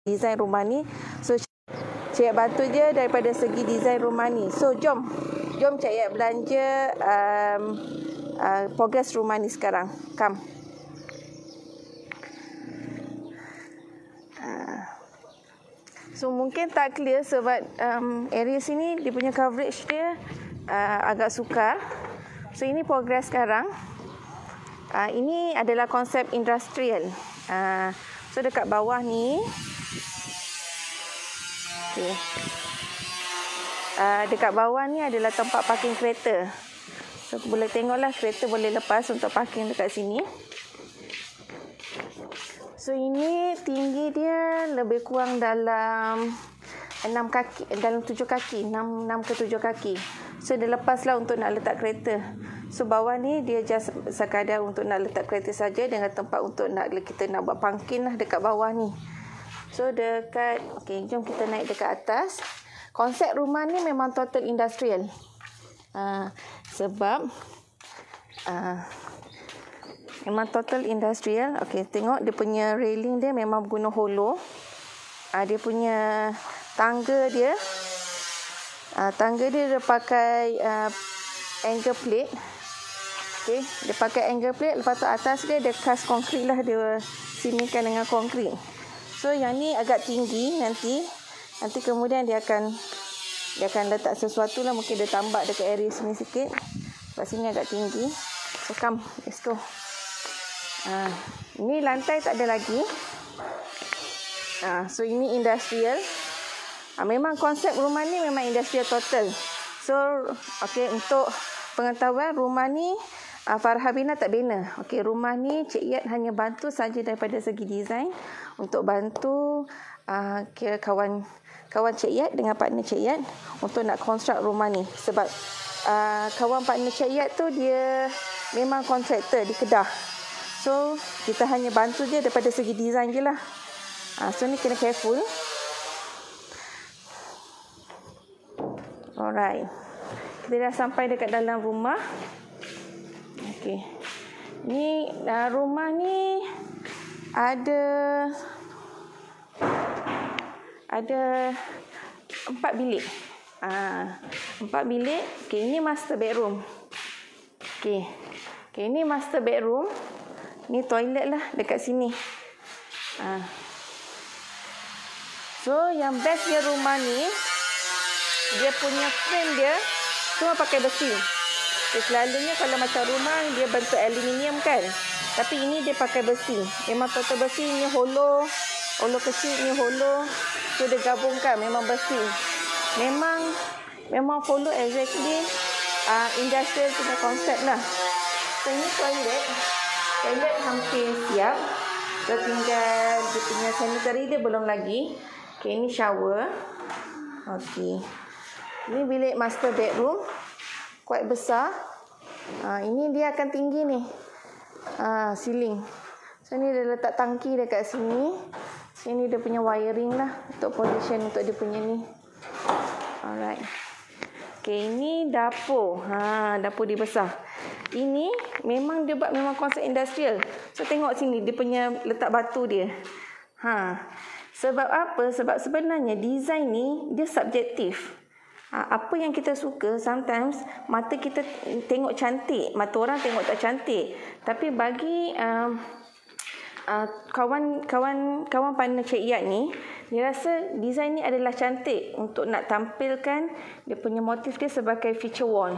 desain rumah ni. So Cik Yat bantu je daripada segi desain rumah ni. So jom Cik Yat belanja progress rumah ni sekarang. Come. So mungkin tak clear sebab area sini dia punya coverage dia agak sukar. So ini progress sekarang. Ini adalah konsep industrial. So dekat bawah ni, okay. Dekat bawah ni adalah tempat parking kereta. So boleh tengoklah kereta boleh lepas untuk parking dekat sini. So ini tinggi dia lebih kurang dalam 6 kaki, dalam 7 kaki, 6 ke 7 kaki. So dia lepaslah untuk nak letak kereta. So bawah ni dia just sekadar untuk nak letak kereta saja dengan tempat untuk kita nak buat parking lah dekat bawah ni. So okey, jom kita naik dekat atas. Konsep rumah ni memang total industrial. Sebab memang total industrial. Okey, tengok dia punya railing dia memang guna hollow. Dia punya tangga dia dia pakai angle plate. Okey, dia pakai angle plate. Lepas tu atas dia cast konkrit lah, dia simirkan dengan konkrit. So yang ni agak tinggi nanti kemudian dia akan letak sesuatu lah, mungkin dia tambah dekat area sini sikit. Sebab sini agak tinggi. So come, let's go. Ini lantai tak ada lagi. So ini industrial. Memang konsep rumah ni memang industrial total. So okey, untuk pengetahuan, rumah ni Farhabina tak bina. Okey, rumah ni Cik Yat hanya bantu saja daripada segi desain untuk bantu kira kawan Cik Yat dengan partner Cik Yat untuk nak construct rumah ni. Sebab kawan partner Cik Yat tu dia memang kontraktor di Kedah. So kita hanya bantu je daripada segi desain je lah. So ni kena careful. Alright, kita dah sampai dekat dalam rumah. Okay, ni rumah ni ada 4 bilik. 4 bilik. Okay, ini master bedroom. Okay, ini master bedroom. Ni toilet lah dekat sini. So yang bestnya rumah ni, dia punya frame dia semua pakai besi. Selalunya kalau macam rumah dia bentuk aluminium kan, tapi ini dia pakai besi. Memang total besi. Ini hollow kecil, ini hollow. So dia gabungkan, memang besi. Memang follow exactly industrial punya konsep lah. So ini toilet hampir siap. So tinggal dia punya sanitary dia belum lagi. Okay, ini shower. Okay, ini bilik master bedroom, quite besar. Ini dia akan tinggi ni, ceiling. So ni dia letak tangki dekat sini. Sini dia punya wiring lah untuk position untuk dia punya ni. Alright. Okay, ini dapur. Dapur dia besar. Ini memang dia buat memang konsep industrial. So tengok sini dia punya letak batu dia. Sebab apa? Sebab sebenarnya design ni dia subjektif. Apa yang kita suka, sometimes mata kita tengok cantik, mata orang tengok tak cantik. Tapi bagi kawan partner Cik Yat ni, dia rasa design ni adalah cantik untuk nak tampilkan dia punya motif dia sebagai feature wall.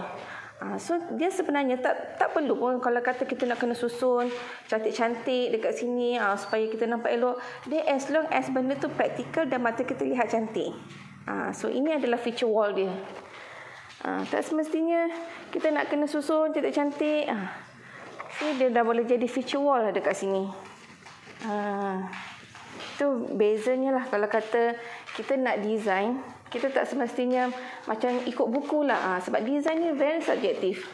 So dia sebenarnya tak perlu pun kalau kata kita nak kena susun cantik-cantik dekat sini supaya kita nampak elok. Dia as long as benda tu praktikal dan mata kita lihat cantik. So ini adalah feature wall dia. Tak semestinya kita nak kena susun cantik-cantik. So dia dah boleh jadi feature wall lah dekat sini. Itu bezanya lah. Kalau kata kita nak design, kita tak semestinya macam ikut buku lah. Sebab design ni very subjektif.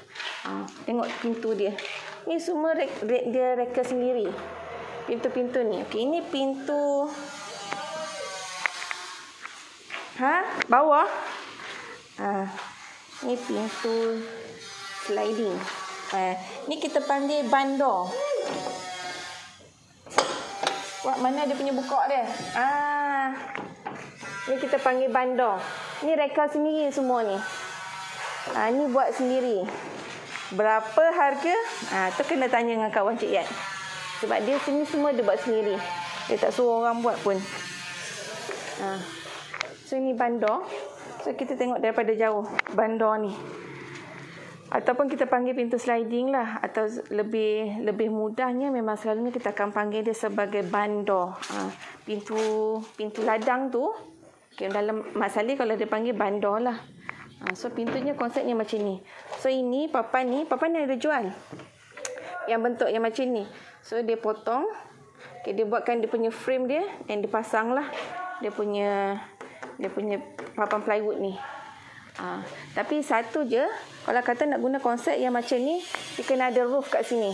Tengok pintu dia. Ni semua dia reka sendiri. Pintu-pintu ni. Okay, ini pintu bawah. Ni pintu sliding. Ni kita panggil bandor. Wah, mana dia punya buka dia? Ni kita panggil bandar. Ni reka sendiri semua ni. Ni buat sendiri. Berapa harga? Tu kena tanya dengan kawan Cik Yat. Sebab dia sini semua dia buat sendiri. Dia tak suruh orang buat pun. So ini bandar. So kita tengok daripada jauh bandar ni. Ataupun kita panggil pintu sliding lah. Atau lebih mudahnya memang selalunya kita akan panggil dia sebagai bandar. Pintu ladang tu. Okay, dalam Mak Saleh kalau dia panggil bandar lah. So pintunya konsepnya macam ni. So ini papan ni ada jual. Yang bentuk yang macam ni. So dia potong. Okay, dia buatkan dia punya frame dia. Dan dia pasang lah. Dia punya papan plywood ni. Tapi satu je, kalau kata nak guna konsep yang macam ni, dia kena ada roof kat sini.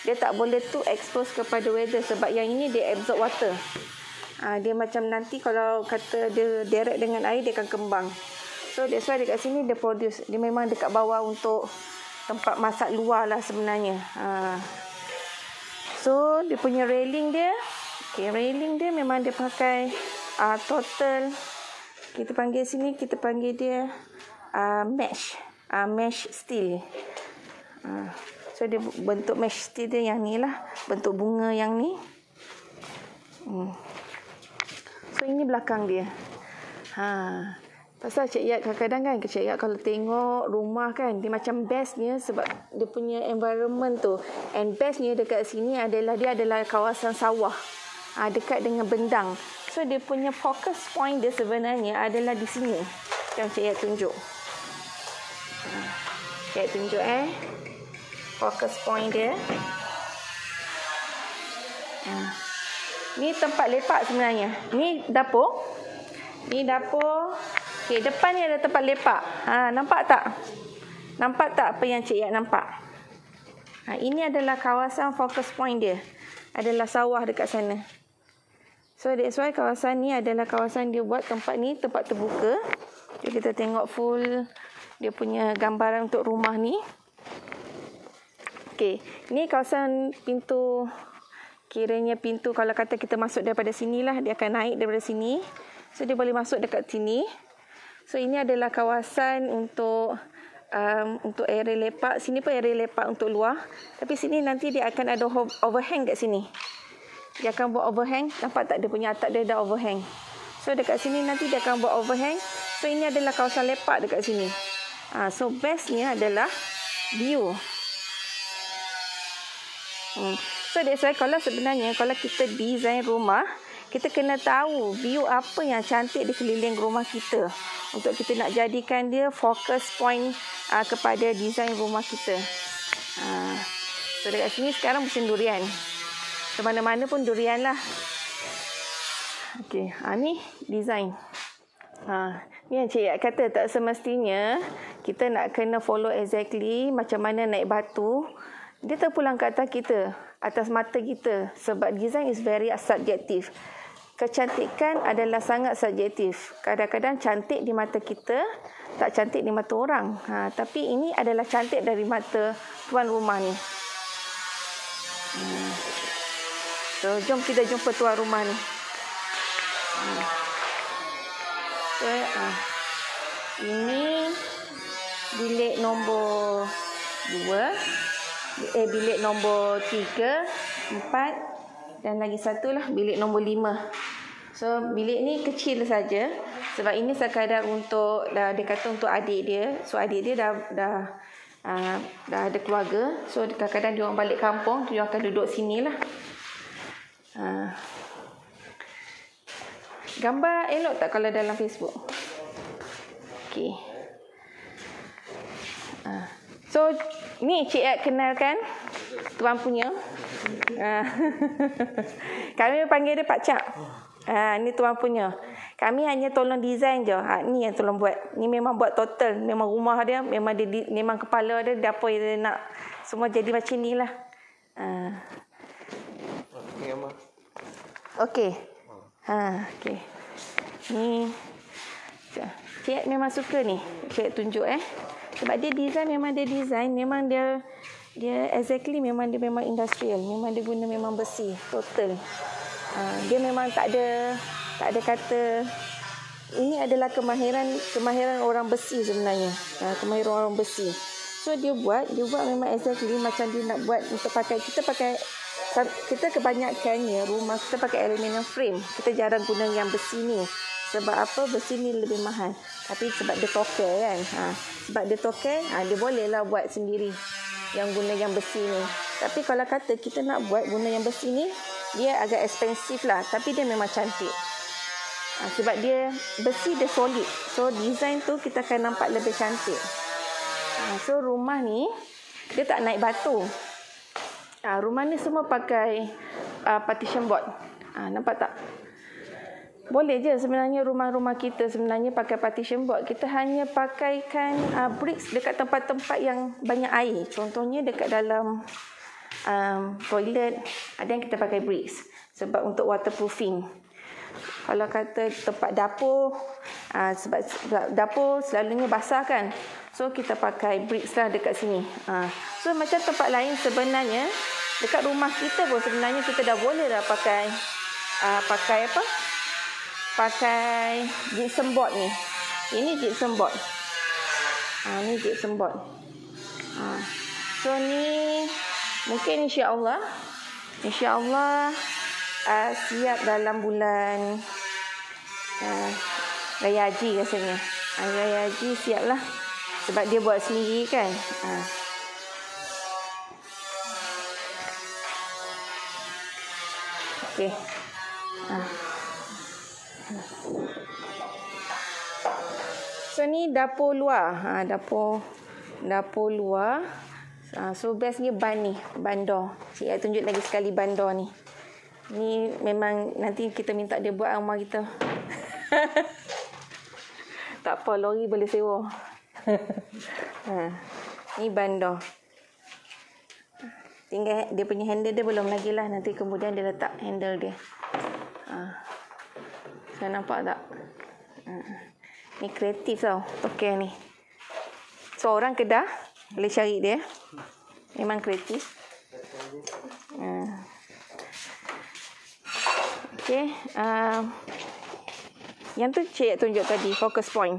Dia tak boleh tu expose kepada weather sebab yang ini dia absorb water. Dia macam nanti kalau kata dia direct dengan air, dia akan kembang. So that's why dekat sini dia produce. Dia memang dekat bawah untuk tempat masak luar lah sebenarnya. So dia punya railing dia, railing dia memang dia pakai total. Kita panggil dia mesh steel. So dia bentuk mesh steel dia yang ni lah, bentuk bunga yang ni. So ini belakang dia. Pasal Cik Yat kadang-kadang kan, Cik Yat kalau tengok rumah kan, dia macam bestnya sebab dia punya environment tu. And bestnya dekat sini adalah dia adalah kawasan sawah. Dekat dengan bendang. So dia punya focus point dia sebenarnya adalah di sini. Yang Cik Yat tunjuk. Cik Yat tunjuk focus point dia. Ni tempat lepak sebenarnya. Ni dapur. Okay, depan ni ada tempat lepak. Nampak tak? Nampak tak apa yang Cik Yat nampak? Ini adalah kawasan focus point dia. Adalah sawah dekat sana. So that's why kawasan ni adalah kawasan dia buat tempat ni, tempat terbuka. Jadi kita tengok full dia punya gambaran untuk rumah ni. Okay, ni kawasan pintu. Kiranya pintu kalau kata kita masuk daripada sini lah, dia akan naik daripada sini. So dia boleh masuk dekat sini. So ini adalah kawasan untuk area lepak. Sini pun area lepak untuk luar. Tapi sini nanti dia akan ada overhang kat sini. Dia akan buat overhang. Nampak tak dia punya atap dia ada overhang. So dekat sini nanti dia akan buat overhang. So ini adalah kawasan lepak dekat sini. So bestnya adalah view. So that's why kalau sebenarnya kalau kita design rumah, kita kena tahu view apa yang cantik di keliling rumah kita. Untuk kita nak jadikan dia focus point kepada design rumah kita. So dekat sini sekarang musim durian. Mana-mana pun durian lah. Okey, ni design. Ni yang Cik Yat kata tak semestinya kita nak kena follow exactly macam mana naik batu. Dia terpulang ke atas kita, atas mata kita. Sebab design is very subjektif. Kecantikan adalah sangat subjektif. Kadang-kadang cantik di mata kita, tak cantik di mata orang. Tapi ini adalah cantik dari mata tuan rumah ni. So, jom kita jumpa tuan rumah ni. Ini bilik nombor 2. Bilik nombor 3, 4 dan lagi satu lah bilik nombor 5. So, bilik ni kecil saja sebab ini sekadar untuk dia kata untuk adik dia. So, adik dia dah ada keluarga. So, kadang-kadang dia orang balik kampung, dia akan duduk sini lah. Gambar elok tak kalau dalam Facebook? Okey. So ni Cik Yat kenalkan tuan punya. Kami panggil dia Pak Cak. Ni tuan punya. Kami hanya tolong design je. Ni yang tolong buat. Ni memang buat total. Memang rumah dia, memang kepala dia, dapur dia nak semua jadi macam ni lah. Okey. Okey. Ni Cik Yat memang suka ni. Cik Yat tunjuk sebab dia design memang dia exactly memang dia memang industrial. Memang dia guna memang besi total. Dia memang tak ada Tak ada kata. Ini adalah kemahiran orang besi sebenarnya. Kemahiran orang besi. So dia buat memang exactly macam dia nak buat untuk pakai. Kita kebanyakannya rumah kita pakai aluminium frame. Kita jarang guna yang besi ni. Sebab apa? Besi ni lebih mahal. Tapi sebab dia token kan. Sebab dia token, dia bolehlah buat sendiri yang guna yang besi ni. Tapi kalau kata kita nak buat guna yang besi ni, dia agak expensive lah. Tapi dia memang cantik. Sebab dia besi, dia solid. So design tu kita akan nampak lebih cantik. So rumah ni dia tak naik batu. Rumah ni semua pakai partition board. Nampak tak? Boleh je sebenarnya rumah-rumah kita sebenarnya pakai partition board. Kita hanya pakaikan bricks dekat tempat-tempat yang banyak air. Contohnya dekat dalam toilet, ada yang kita pakai bricks sebab untuk waterproofing. Kalau kata tempat dapur, sebab dapur selalunya basah kan. So kita pakai bricks lah dekat sini. So macam tempat lain sebenarnya, dekat rumah kita pun sebenarnya kita dah boleh dah pakai apa? Pakai gypsum board ni. Ini gypsum board. Ni gypsum board. So ni mungkin insya-Allah siap dalam bulan Raya Haji rasanya. Raya Haji siap lah. Sebab dia buat sendiri kan. Okey. So ni dapur luar. Dapur luar. So bestnya ban ni. Ban door. Cik tunjuk lagi sekali ban door ni. Ni memang nanti kita minta dia buat rumah kita. Tak apa, lori boleh sewa. Ni bandar. Tinggal dia punya handle dia belum lagi lah. Nanti kemudian dia letak handle dia. Saya nampak tak? Ni kreatif tau. Token ni. So orang Kedah boleh cari dia. Memang kreatif. Okay. Yang tu cik tunjuk tadi, focus point.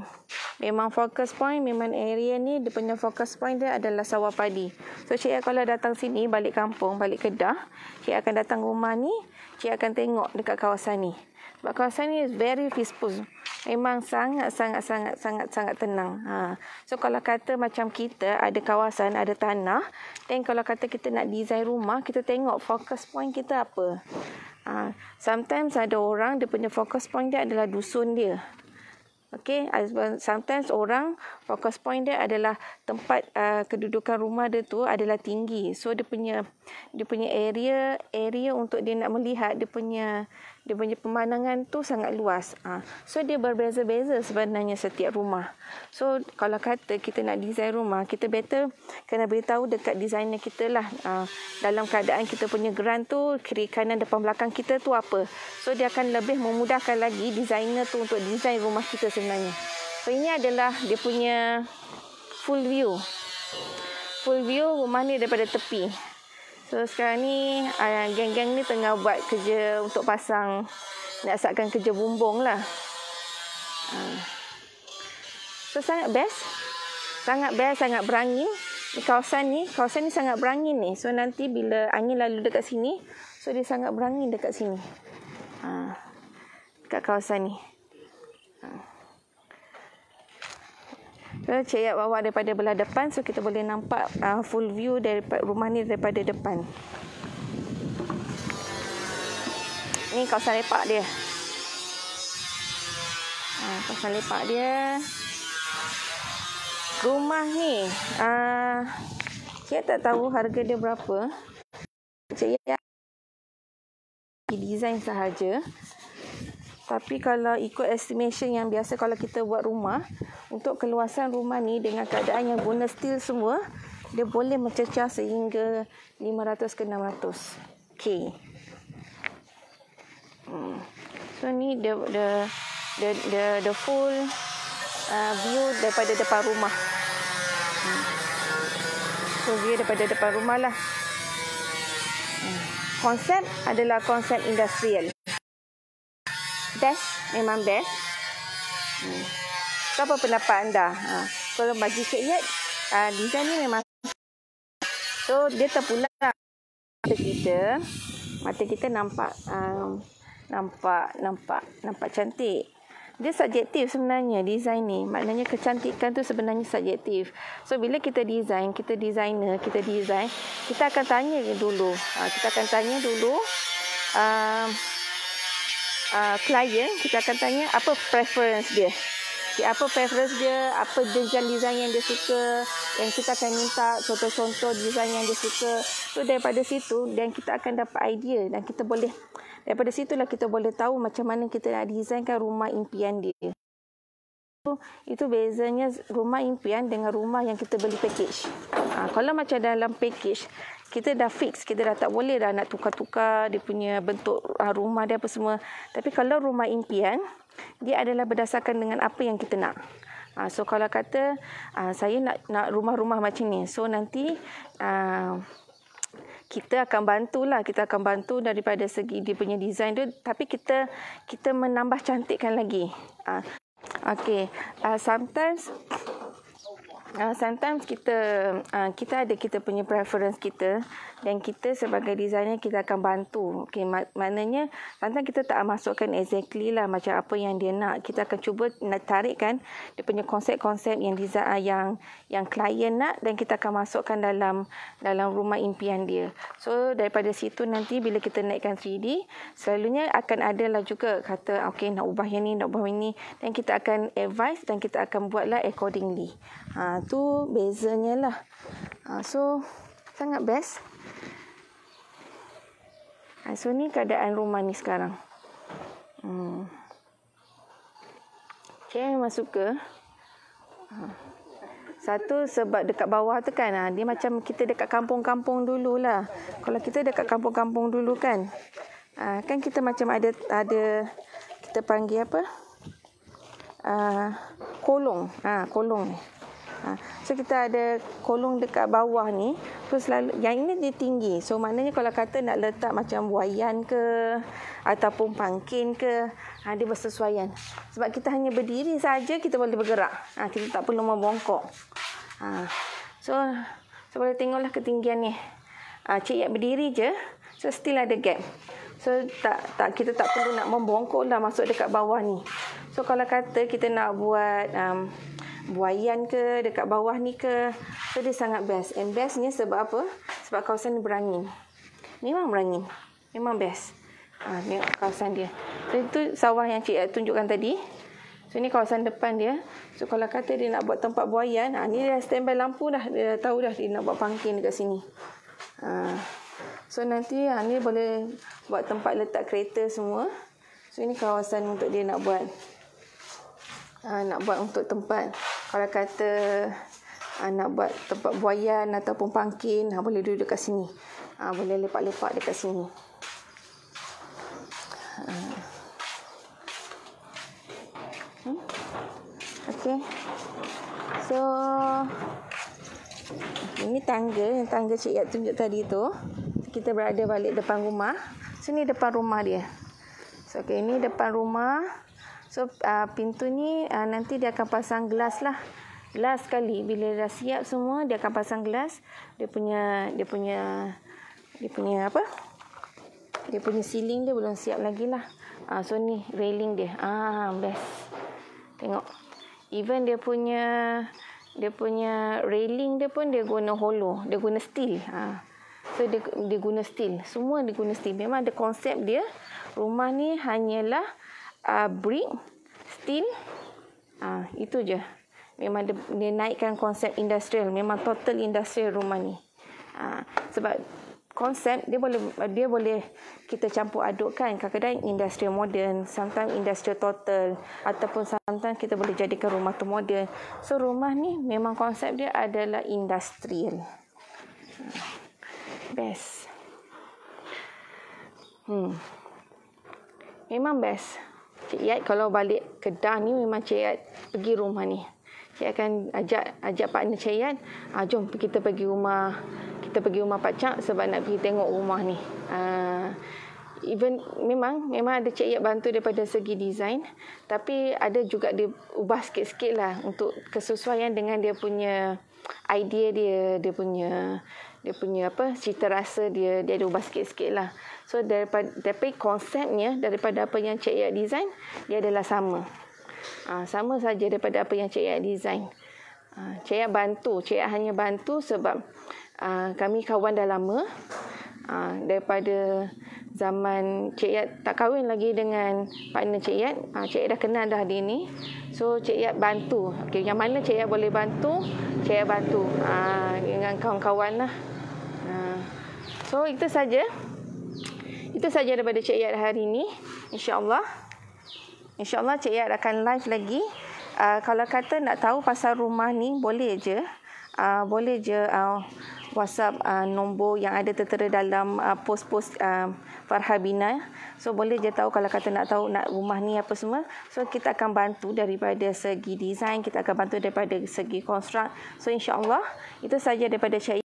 Memang focus point, memang area ni dia punya focus point dia adalah sawah padi. So cik kalau datang sini, balik kampung, balik Kedah, cik akan datang rumah ni, cik akan tengok dekat kawasan ni. Sebab kawasan ni is very peaceful. Memang sangat tenang. So kalau kata macam kita ada kawasan, ada tanah, dan kalau kata kita nak design rumah, kita tengok focus point kita apa. Sometimes ada orang dia punya focus point dia adalah dusun dia. Okay, sometimes orang focus point dia adalah tempat kedudukan rumah dia tu adalah tinggi. So dia punya area untuk dia nak melihat dia punya pemandangan tu sangat luas. So dia berbeza-beza sebenarnya setiap rumah. So kalau kata kita nak design rumah, kita better kena beritahu dekat designer kita lah. Dalam keadaan kita punya grant tu, kiri kanan depan belakang kita tu apa. So dia akan lebih memudahkan lagi designer tu untuk design rumah kita sebenarnya. So ini adalah dia punya full view. Full view rumah ni daripada tepi. So sekarang ni geng-geng ni tengah buat kerja untuk pasang, nak asapkan kerja bumbung lah. So sangat best, sangat berangin. Kawasan ni sangat berangin ni. So nanti bila angin lalu dekat sini, so dia sangat berangin dekat sini. Dekat kawasan ni. So cik bawa daripada belah depan, so kita boleh nampak full view daripada rumah ni daripada depan. Ni kawasan lepak dia. Kawasan lepak dia. Rumah ni, cik tak tahu harga dia berapa. Cik design sahaja. Tapi kalau ikut estimation yang biasa kalau kita buat rumah, untuk keluasan rumah ni dengan keadaan yang guna steel semua, dia boleh mencecah sehingga 500 ke 600 K. So ni the full view daripada depan rumah. So view daripada depan rumah lah. Konsep adalah konsep industrial. best, memang best. Apa pendapat anda? Kalau bagi Cik Yat, design ni memang so dia terpulang mata kita nampak cantik. Dia subjektif sebenarnya design ni. Maknanya kecantikan tu sebenarnya subjektif. So bila kita design, kita designer, kita design, kita akan tanya dulu. Klien, kita akan tanya apa preference dia. Apa preference dia, apa design yang dia suka, yang kita akan minta contoh-contoh design yang dia suka. So daripada situ dan kita akan dapat idea dan kita boleh daripada situlah kita boleh tahu macam mana kita nak designkan rumah impian dia. Itu bezanya rumah impian dengan rumah yang kita beli package. Kalau macam dalam package, kita dah fix, kita dah tak boleh dah nak tukar-tukar dia punya bentuk rumah dia apa semua. Tapi kalau rumah impian, dia adalah berdasarkan dengan apa yang kita nak. So kalau kata saya nak rumah-rumah macam ni, so nanti kita akan bantu daripada segi dia punya design tu, tapi kita menambah cantikkan lagi. Sometimes kita ada kita punya preference kita dan kita sebagai designer kita akan bantu. Maknanya sometimes kita tak masukkan exactly lah macam apa yang dia nak. Kita akan cuba nak tarikkan dia punya konsep-konsep yang design yang klien nak dan kita akan masukkan dalam rumah impian dia. So daripada situ nanti bila kita naikkan 3D, selalunya akan ada lah juga kata nak ubah yang ni, nak ubah yang ni, dan kita akan advise dan kita akan buatlah accordingly. Tu bezanya lah. So sangat best. So ni keadaan rumah ni sekarang. Saya memang suka. Satu sebab dekat bawah tu kan, dia macam kita dekat kampung-kampung dulu lah. Kalau kita dekat kampung-kampung dulu kan, kan kita macam ada kita panggil apa? Kolong. Kolong ni. So kita ada kolong dekat bawah ni. So selalu yang ini dia tinggi. So maknanya kalau kata nak letak macam buaian ke ataupun pangkin ke, dia bersesuaian. Sebab kita hanya berdiri saja kita boleh bergerak. Kita tak perlu membongkok. So boleh tengoklah ketinggian ni. Cik Yat berdiri je, so still ada gap. So kita tak perlu nak membongkok lah masuk dekat bawah ni. So kalau kata kita nak buat buaian ke dekat bawah ni ke, so dia sangat best. And bestnya sebab apa? Sebab kawasan ni berangin. Memang berangin. Memang best. Tengok kawasan dia. So itu sawah yang Cik Yat tunjukkan tadi. So ni kawasan depan dia. So kalau kata dia nak buat tempat buaian, ni dah standby lampu dah. Dia dah tahu dah dia nak buat pangkin dekat sini. So nanti ni boleh buat tempat letak kereta semua. So ini kawasan untuk dia nak buat untuk tempat. Kalau kata nak buat tempat buaian ataupun pangkin, boleh duduk dekat sini. Boleh lepak-lepak dekat sini. Okay. So ini tangga Cik Yat tunjuk tadi tu. Kita berada balik depan rumah. So ni depan rumah dia. So ini depan rumah. So pintu ni nanti dia akan pasang gelas lah. Gelas sekali. Bila dah siap semua, dia akan pasang gelas. Dia punya apa? Dia punya ceiling dia belum siap lagi lah. So ni railing dia. Best. Tengok. Even dia punya railing dia pun dia guna hollow. Dia guna steel. So dia guna steel. Semua dia guna steel. Memang ada konsep dia. Rumah ni hanyalah brick, steel, itu je. Memang dia naikkan konsep industrial. Memang total industrial rumah ni. Sebab konsep dia boleh kita campur adukkan. Kadang-kadang industrial modern, sometimes industrial total, ataupun sometimes kita boleh jadikan rumah tu modern. So rumah ni memang konsep dia adalah industrial. Best. Memang best. Cik Yat kalau balik Kedah ni memang Cik Yat pergi rumah ni. Cik akan ajak partner Cik Yat, jom kita pergi rumah Pak Cak sebab nak pergi tengok rumah ni. even memang ada Cik Yat bantu daripada segi design, tapi ada juga dia ubah sikit-sikit lah untuk kesesuaian dengan dia punya idea dia punya cita rasa dia ada ubah sikit-sikit lah. So daripada konsepnya, daripada apa yang Cik Yat design, dia adalah sama. Sama saja daripada apa yang Cik Yat design. Cik Yat bantu, Cik Yat hanya bantu sebab kami kawan dah lama. Daripada zaman Cik Yat tak kahwin lagi dengan partner Cik Yat, Cik Yat dah kenal dah dia ni. So Cik Yat bantu. Okay, yang mana Cik Yat boleh bantu, Cik Yat bantu dengan kawan-kawan lah. So itu saja daripada Cik Yat hari ini. InsyaAllah Cik Yat akan live lagi. Kalau kata nak tahu pasal rumah ni, boleh je WhatsApp nombor yang ada tertera dalam post-post Farhabina. So boleh je tahu kalau kata nak tahu nak rumah ni apa semua. So kita akan bantu daripada segi design, kita akan bantu daripada segi konstruk. So insya-Allah itu saja daripada Cik